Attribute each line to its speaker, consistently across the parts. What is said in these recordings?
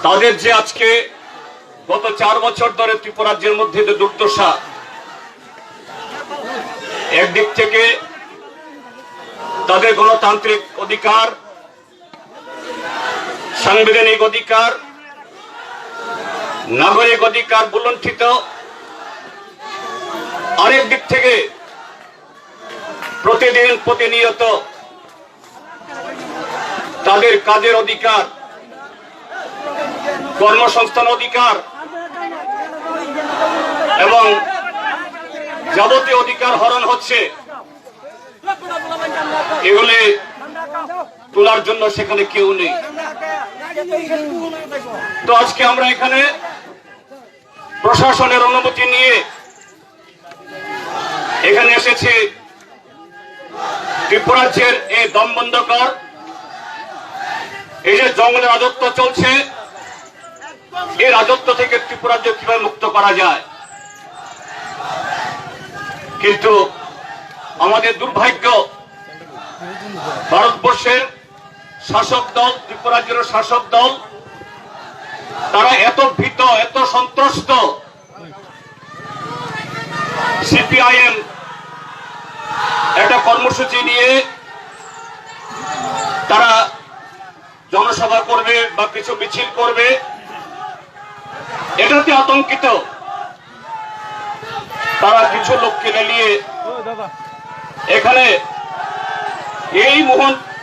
Speaker 1: তাদের যে আজকে গত 4 বছর ধরে ত্রিপুরাজ্যের মধ্যে যে দুর্দশা, একদিক থেকে তাদের গণতান্ত্রিক অধিকার, সাংবিধানিক অধিকার, নাগরিক অধিকার বুলণ্ঠিত, আরেক দিক থেকে প্রতিদিন প্রতিনিয়ত তাদের কাজের অধিকার, কর্মসংস্থান অধিকার এবং যাবতীয় অধিকার হরণ হচ্ছে। এগুলি তোলার জন্য সেখানে কেউ নেই। তো আজকে আমরা এখানে প্রশাসনের অনুমতি নিয়ে এখানে এসেছি ত্রিপুরাজ্যের এই দমবন্ধকর এই যে জঙ্গলের রাজত্ব চলছে, এই রাজত্ব থেকে ত্রিপুরাজ্য কিভাবে মুক্ত করা যায়। কিন্তু আমাদের দুর্ভাগ্য, ভারতবর্ষের শাসক দল, ত্রিপুরাজ্যের শাসক দল, তারা এত ভীত, এত সন্ত্রস্ত। সিপিআইএম একটা কর্মসূচি নিয়ে তারা জনসভা করবে বা কিছু মিছিল করবে, এটাতে আতঙ্কিত। তারা কিছু লোককে নিয়ে এখানে এই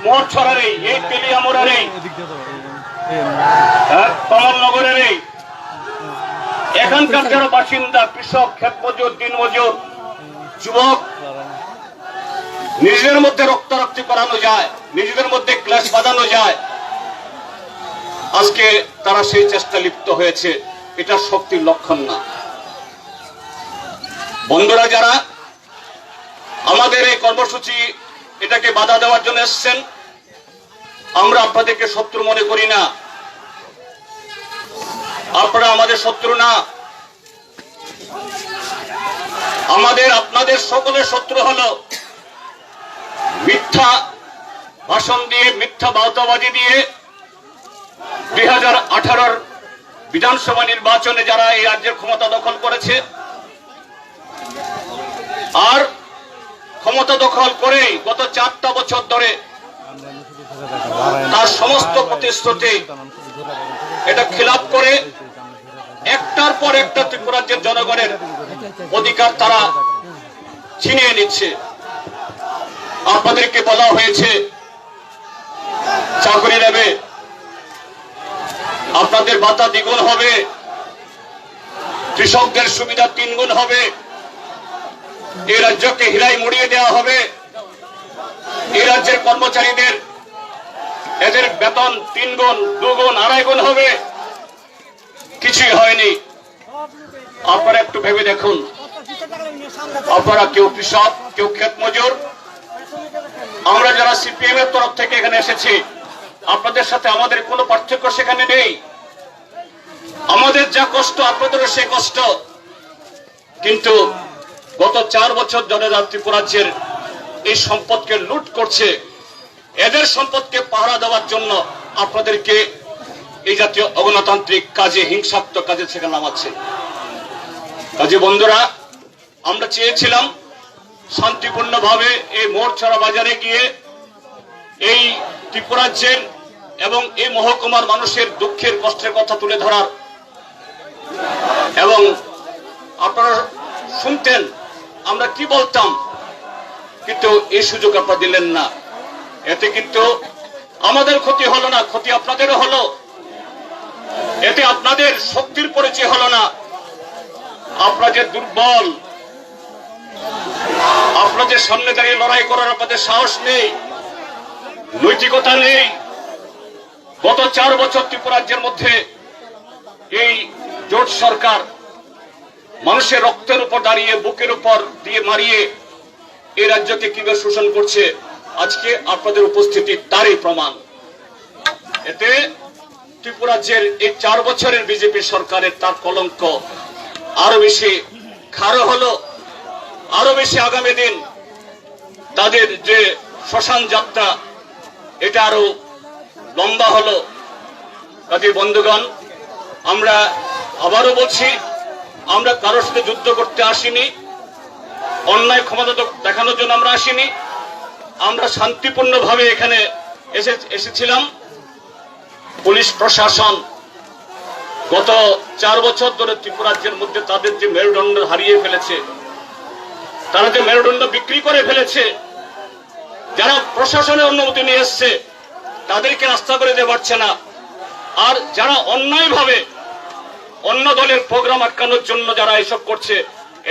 Speaker 1: মোহনছড়ার এই তেলিয়ামুড়ার এই কমলনগরের এই এখানকার যারা বাসিন্দা, কৃষক, ক্ষেত মজুর, দিন মজুর, যুবক, নিজেদের মধ্যে রক্তারক্তি করানো যায়, নিজেদের মধ্যে ক্লাস বাঁধানো যায়, আজকে তারা সেই চেষ্টা লিপ্ত হয়েছে। এটা শক্তির লক্ষণ না। বন্ধুরা, যারা আমাদের এই কর্মসূচি এটাকে বাধা দেওয়ার জন্য এসছেন, আমরা আপনাদেরকে শত্রু মনে করি না। আপনারা আমাদের শত্রু না। আমাদের আপনাদের সকলের শত্রু হলো মিথ্যা ভাষণ দিয়ে, মিথ্যা বাউতাবাজি দিয়ে 2018 বিধানসভা নির্বাচনে যারা এই রাজ্যের ক্ষমতা দখল করেছে, আর ক্ষমতা দখল করে গত 4টা বছর ধরে তার সমস্ত প্রতিশ্রুতি এটা খিলাপ করে একটার পর একটা ত্রিপুরাজ্যের জনগণের অধিকার তারা ছিনিয়ে নিচ্ছে। আপনাদেরকে বলা হয়েছে চাকরি নেবে, আপনাদের ভাতা দ্বিগুণ হবে, কৃষকদের সুবিধা 3 গুণ হবে, এই রাজ্যকে হীরায় মুড়িয়ে দেওয়া হবে, এই রাজ্যের কর্মচারীদের এদের বেতন 3 গুণ, 2 গুণ, 2.5 গুণ হবে। কিছুই হয়নি। আপনারা একটু ভেবে দেখুন, আপনারা কেউ কৃষক, কেউ ক্ষেত মজুর, আমরা যারা সিপিএম এর তরফ থেকে এখানে এসেছি, আপনাদের সাথে আমাদের কোনো পার্থক্য সেখানে নেই। আমাদের যা কষ্ট আপনাদেরও সে কষ্ট। কিন্তু গত 4 বছর ধরে ত্রিপুরাজ্যের এই সম্পদকে লুট করছে, এদের সম্পদকে পাহারা দেওয়ার জন্য আপনাদেরকে এই জাতীয় অগণতান্ত্রিক কাজে, হিংসাত্মক কাজে সেখানে নামাচ্ছে। কাজে বন্ধুরা, আমরা চেয়েছিলাম শান্তিপূর্ণভাবে এই মোড়ছড়া বাজারে গিয়ে এই ত্রিপুরাজ্যের এবং এই মহকুমার মানুষের দুঃখের কষ্টের কথা তুলে ধরার, এবং আপনারা শুনতেন আমরা কি বলতাম, কিন্তু এই সুযোগ আপনারা দিলেন না। এতে কিন্তু আমাদের ক্ষতি হলো না, ক্ষতি আপনাদেরও হলো। এতে আপনাদের শক্তির পরিচয় হলো না। আপনাদের দুর্বল, আপনাদের সামনে দাঁড়িয়ে লড়াই করার আপনাদের সাহস নেই, নৈতিকতা নেই। গত 4 বছর ত্রিপুরাজ্যের মধ্যে এই জোট সরকার মানুষের রক্তের উপর দাঁড়িয়ে, বুকের উপর দিয়ে মারিয়ে এই রাজ্যকে কিভাবে শোষণ করছে, আজকে আপনাদের উপস্থিতি তারই প্রমাণ। এতে ত্রিপুরাজ্যের এই 4 বছরের বিজেপি সরকারের তার কলঙ্ক আরো বেশি খাড়া হলো, আরো বেশি আগামী দিন তাদের যে শ্মশান যাত্রা এটা আরো লম্বা হলো। কাজে বন্ধুগণ, আমরা আবারও বলছি, আমরা কারোর সাথে যুদ্ধ করতে আসিনি, অন্যায় ক্ষমতা দেখানোর জন্য আমরা আসিনি। আমরা শান্তিপূর্ণভাবে এখানে এসেছিলাম। পুলিশ প্রশাসন গত 4 বছর ধরে ত্রিপুরা রাজ্যের মধ্যে তাদের যে মেরুদণ্ড হারিয়ে ফেলেছে, তারা যে মেরুদণ্ড বিক্রি করে ফেলেছে, যারা প্রশাসনের অনুমতি নিয়ে এসছে তাদেরকে রাস্তা করে দিতে পারছে না, আর যারা অন্যায়ভাবে অন্য দলের প্রোগ্রাম আটকানোর জন্য যারা এসব করছে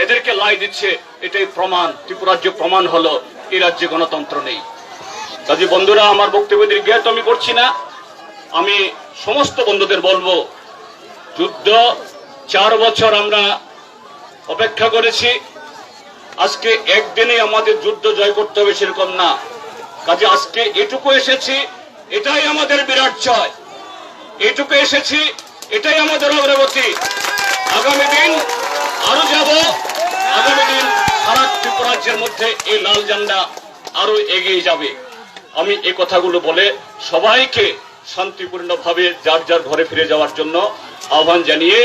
Speaker 1: এদেরকে লাই দিচ্ছে, এটাই প্রমাণ। ত্রিপুরা রাজ্য প্রমাণ হলো এই রাজ্যে গণতন্ত্র নেই। কাজে বন্ধুরা, আমার বক্তব্য দীর্ঘায়িত আমি করছি না। আমি সমস্ত বন্ধুদের বলবো, যুদ্ধ 4 বছর আমরা অপেক্ষা করেছি। আজকে একদিনে আমাদের যুদ্ধ জয় করতে হবে সেরকম না। কাজে আজকে এটুকু এসেছি, এটাই আমাদের বিরাট জয়। এটুকু এসেছি, এটাই আমাদের অগ্রগতি। আগামী দিন আরো যাব, আগামী দিন সারা ত্রিপুরা রাজ্যের মধ্যে এই লাল ঝান্ডা আরো এগিয়ে যাবে। আমি এই কথাগুলো বলে সবাইকে শান্তিপূর্ণভাবে যার যার ঘরে ফিরে যাওয়ার জন্য আহ্বান জানিয়ে